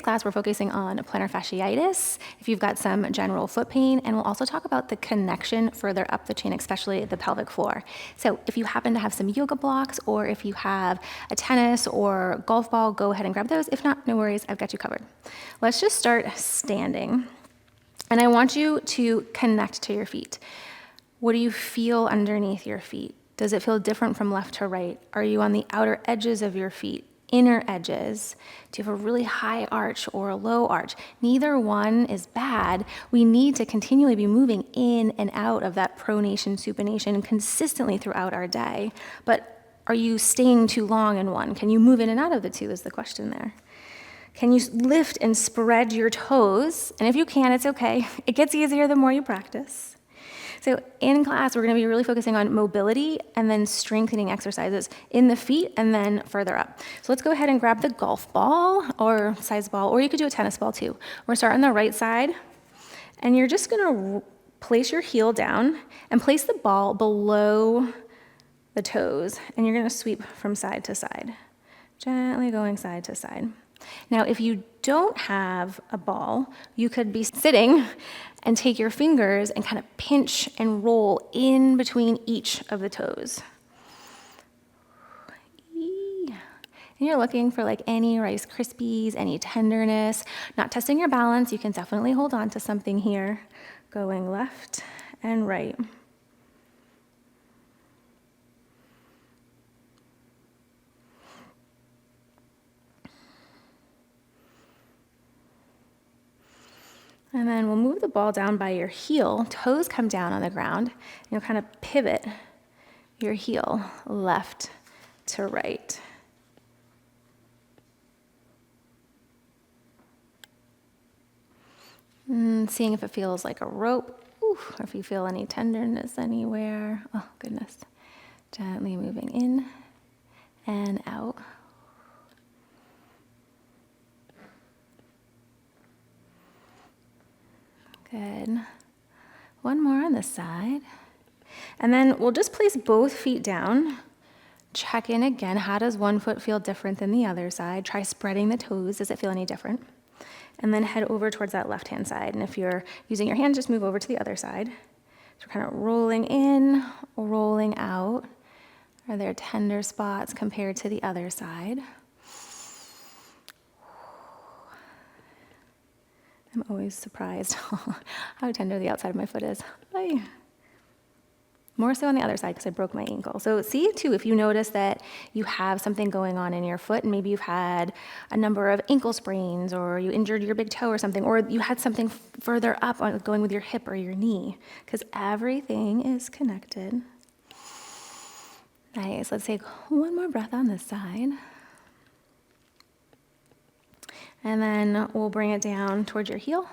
class, we're focusing on plantar fasciitis, if you've got some general foot pain, and we'll also talk about the connection further up the chain, especially the pelvic floor. So if you happen to have some yoga blocks, or if you have a tennis or golf ball, go ahead and grab those. If not, no worries, I've got you covered. Let's just start standing. And I want you to connect to your feet. What do you feel underneath your feet? Does it feel different from left to right? Are you on the outer edges of your feet, inner edges? Do you have a really high arch or a low arch? Neither one is bad. We need to continually be moving in and out of that pronation, supination consistently throughout our day. But are you staying too long in one? Can you move in and out of the two is the question there. Can you lift and spread your toes? And if you can, it's okay. It gets easier the more you practice. So in class, we're going to be really focusing on mobility and then strengthening exercises in the feet and then further up. So let's go ahead and grab the golf ball or size ball, or you could do a tennis ball too. We're starting on the right side, and you're just going to place your heel down and place the ball below the toes, and you're going to sweep from side to side, gently going side to side. Now, if you don't have a ball, you could be sitting and take your fingers and kind of pinch and roll in between each of the toes. And you're looking for like any Rice Krispies, any tenderness, not testing your balance. You can definitely hold on to something here, going left and right. And then we'll move the ball down by your heel. Toes come down on the ground. And you'll kind of pivot your heel left to right. And seeing if it feels like a rope, or if you feel any tenderness anywhere. Oh, goodness. Gently moving in and out. Good. One more on this side. And then we'll just place both feet down. Check in again. How does one foot feel different than the other side? Try spreading the toes. Does it feel any different? And then head over towards that left-hand side. And if you're using your hands, just move over to the other side. So we're kind of rolling in, rolling out. Are there tender spots compared to the other side? I'm always surprised how tender the outside of my foot is. Bye. More so on the other side because I broke my ankle. So see too, if you notice that you have something going on in your foot, and maybe you've had a number of ankle sprains, or you injured your big toe or something, or you had something further up going with your hip or your knee, because everything is connected. Nice. Let's take one more breath on this side. And then we'll bring it down towards your heel,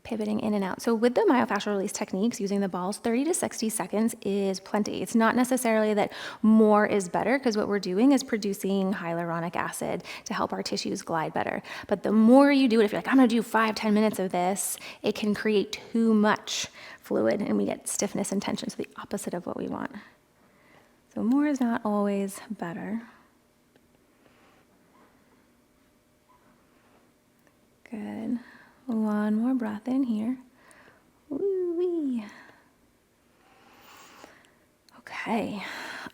pivoting in and out. So with the myofascial release techniques, using the balls, 30 to 60 seconds is plenty. It's not necessarily that more is better, because what we're doing is producing hyaluronic acid to help our tissues glide better. But the more you do it, if you're like, I'm gonna do 5-10 minutes of this, it can create too much fluid and we get stiffness and tension, so the opposite of what we want. So more is not always better. Good. One more breath in here. Woo-wee. Okay.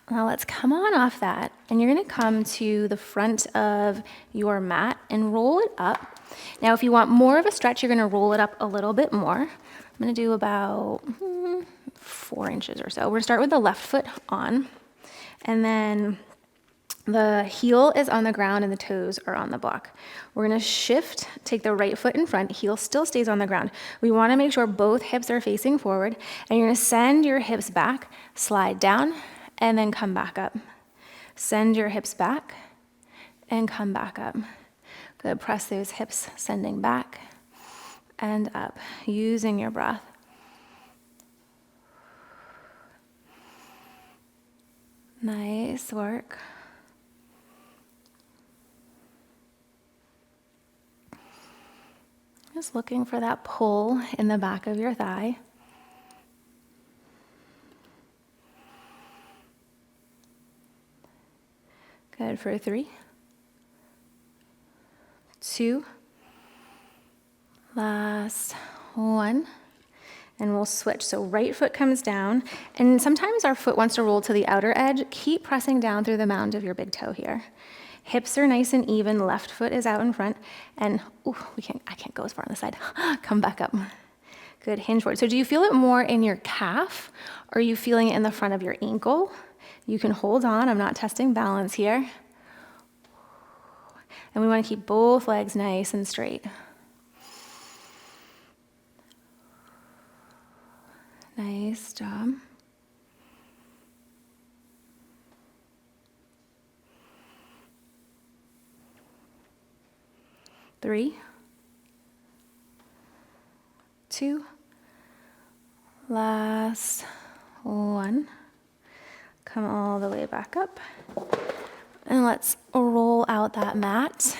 Now let's come on off that, and you're going to come to the front of your mat and roll it up. Now, if you want more of a stretch, you're going to roll it up a little bit more. I'm going to do about 4 inches or so. We're going to start with the left foot on, and then the heel is on the ground and the toes are on the block. We're gonna shift, take the right foot in front, heel still stays on the ground. We wanna make sure both hips are facing forward, and you're gonna send your hips back, slide down, and then come back up. Send your hips back and come back up. Good, press those hips, sending back and up, using your breath. Nice work. Just looking for that pull in the back of your thigh. Good for 3, 2, Last one. And we'll switch. So right foot comes down, and sometimes our foot wants to roll to the outer edge. Keep pressing down through the mound of your big toe here. Hips are nice and even, left foot is out in front, and I can't go as far on the side. Come back up. Good, hinge forward. So do you feel it more in your calf, or are you feeling it in the front of your ankle? You can hold on, I'm not testing balance here. And we want to keep both legs nice and straight. Nice job. Three, two, last one. Come all the way back up. And let's roll out that mat.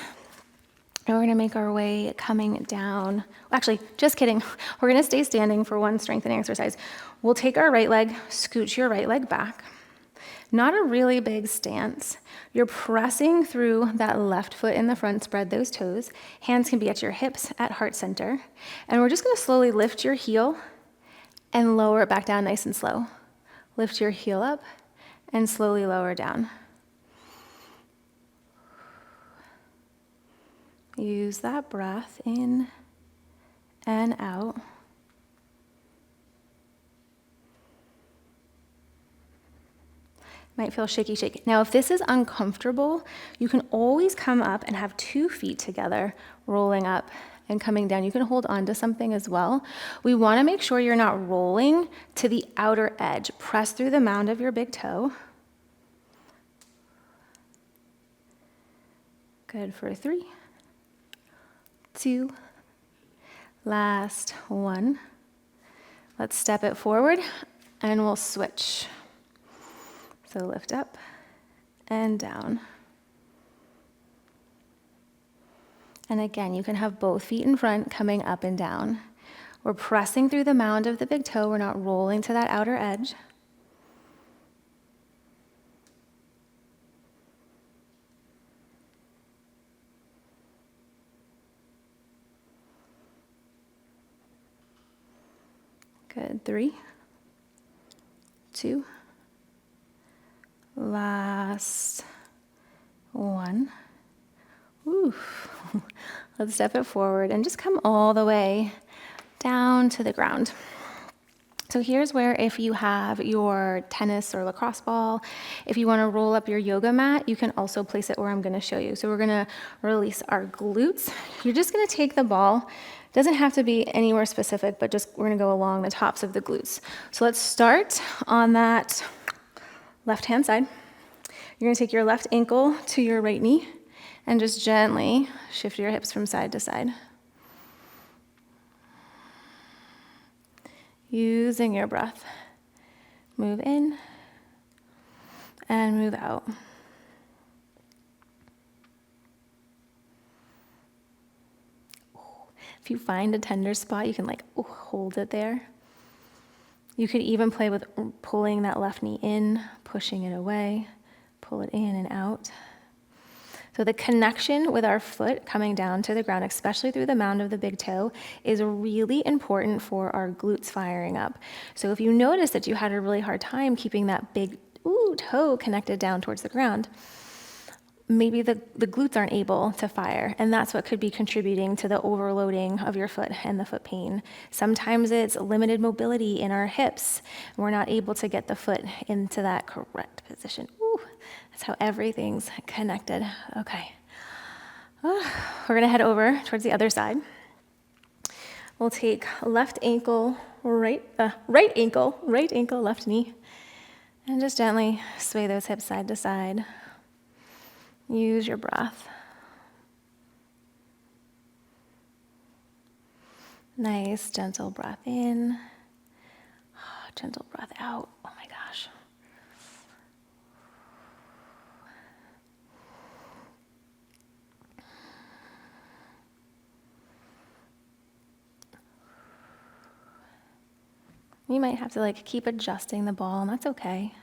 And we're gonna make our way coming down. Actually, just kidding. We're gonna stay standing for one strengthening exercise. We'll take our right leg, scooch your right leg back. Not a really big stance. You're pressing through that left foot in the front, spread those toes. Hands can be at your hips at heart center. And we're just gonna slowly lift your heel and lower it back down nice and slow. Lift your heel up and slowly lower down. Use that breath in and out. Might feel shaky. Now, if this is uncomfortable, you can always come up and have 2 feet together, rolling up and coming down. You can hold on to something as well. We want to make sure you're not rolling to the outer edge. Press through the mound of your big toe. Good for 3, 2, last one. Let's step it forward and we'll switch. So lift up and down. And again, you can have both feet in front coming up and down. We're pressing through the mound of the big toe. We're not rolling to that outer edge. Good, 3, 2, last one. Oof. Let's step it forward and just come all the way down to the ground. So here's where, if you have your tennis or lacrosse ball, if you want to roll up your yoga mat, you can also place it where I'm going to show you. So we're going to release our glutes. You're just going to take the ball. Doesn't have to be anywhere specific, but just we're going to go along the tops of the glutes. So let's start on that left-hand side. You're going to take your left ankle to your right knee and just gently shift your hips from side to side. Using your breath. Move in and move out. If you find a tender spot, you can hold it there. You could even play with pulling that left knee in, pushing it away, pull it in and out. So the connection with our foot coming down to the ground, especially through the mound of the big toe, is really important for our glutes firing up. So if you notice that you had a really hard time keeping that big toe connected down towards the ground, maybe the glutes aren't able to fire, and that's what could be contributing to the overloading of your foot and the foot pain. Sometimes it's limited mobility in our hips. We're not able to get the foot into that correct position. That's how everything's connected. Okay. We're gonna head over towards the other side. We'll take left ankle, right ankle, left knee, and just gently sway those hips side to side. Use your breath. Nice, gentle breath in, gentle breath out. Oh my gosh. You might have to keep adjusting the ball, and that's okay.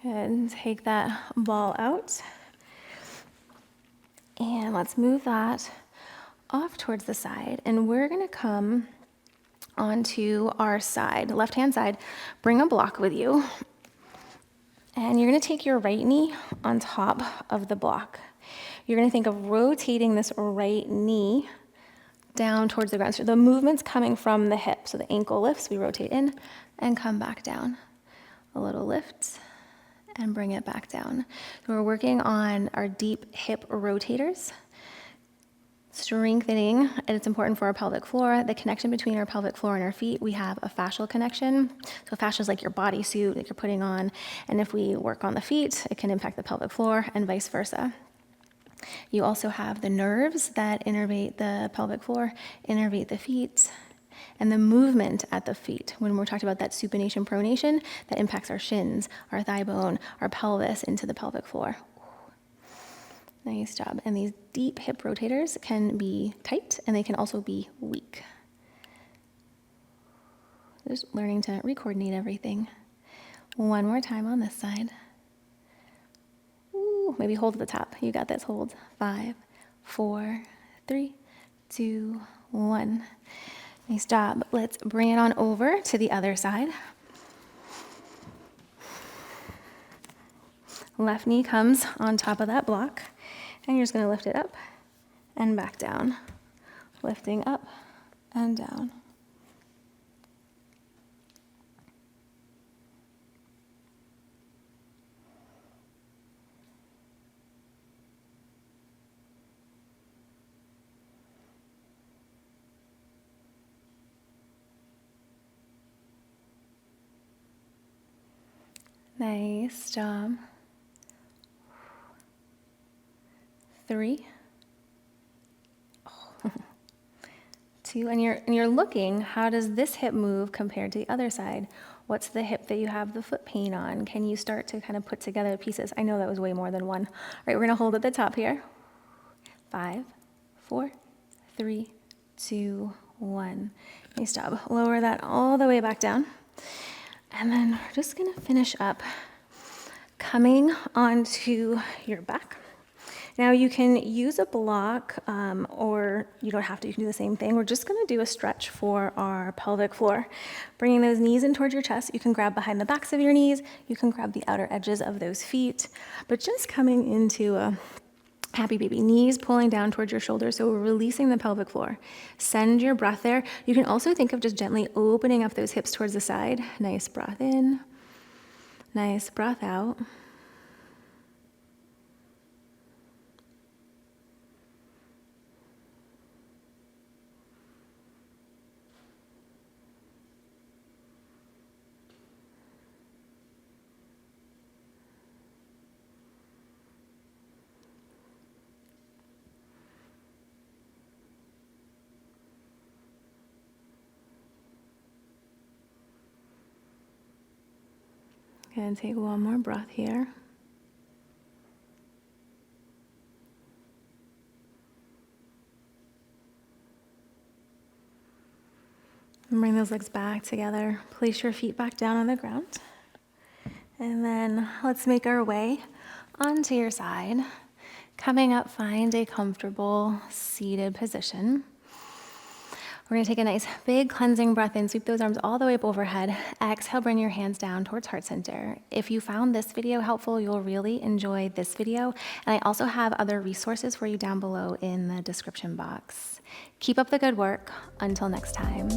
And take that ball out. And let's move that off towards the side. And we're gonna come onto our side, left-hand side. Bring a block with you. And you're gonna take your right knee on top of the block. You're gonna think of rotating this right knee down towards the ground. So the movement's coming from the hip. So the ankle lifts, we rotate in and come back down. A little lift and bring it back down. So we're working on our deep hip rotators, strengthening, and it's important for our pelvic floor, the connection between our pelvic floor and our feet. We have a fascial connection. So fascia is like your bodysuit that you're putting on. And if we work on the feet, it can impact the pelvic floor and vice versa. You also have the nerves that innervate the pelvic floor, innervate the feet, and the movement at the feet. When we're talking about that supination, pronation, that impacts our shins, our thigh bone, our pelvis into the pelvic floor. Nice job. And these deep hip rotators can be tight and they can also be weak. Just learning to re-coordinate everything. One more time on this side. Ooh, maybe hold at the top. You got this. Hold. 5, 4, 3, 2, 1. Nice job. Let's bring it on over to the other side. Left knee comes on top of that block, and you're just going to lift it up and back down. Lifting up and down. Nice job. 3, 2, and you're looking, how does this hip move compared to the other side? What's the hip that you have the foot pain on? Can you start to kind of put together the pieces? I know that was way more than one. All right, we're gonna hold at the top here. 5, 4, 3, 2, 1. Nice job. Lower that all the way back down. And then we're just gonna finish up coming onto your back. Now you can use a block or you don't have to, you can do the same thing. We're just gonna do a stretch for our pelvic floor. Bringing those knees in towards your chest. You can grab behind the backs of your knees. You can grab the outer edges of those feet. But just coming into a happy baby, knees pulling down towards your shoulders, so we're releasing the pelvic floor. Send your breath there. You can also think of just gently opening up those hips towards the side. Nice breath in, nice breath out. And take one more breath here. And bring those legs back together. Place your feet back down on the ground. And then let's make our way onto your side. Coming up, find a comfortable seated position. We're gonna take a nice big cleansing breath in, sweep those arms all the way up overhead. Exhale, bring your hands down towards heart center. If you found this video helpful, you'll really enjoy this video. And I also have other resources for you down below in the description box. Keep up the good work. Until next time.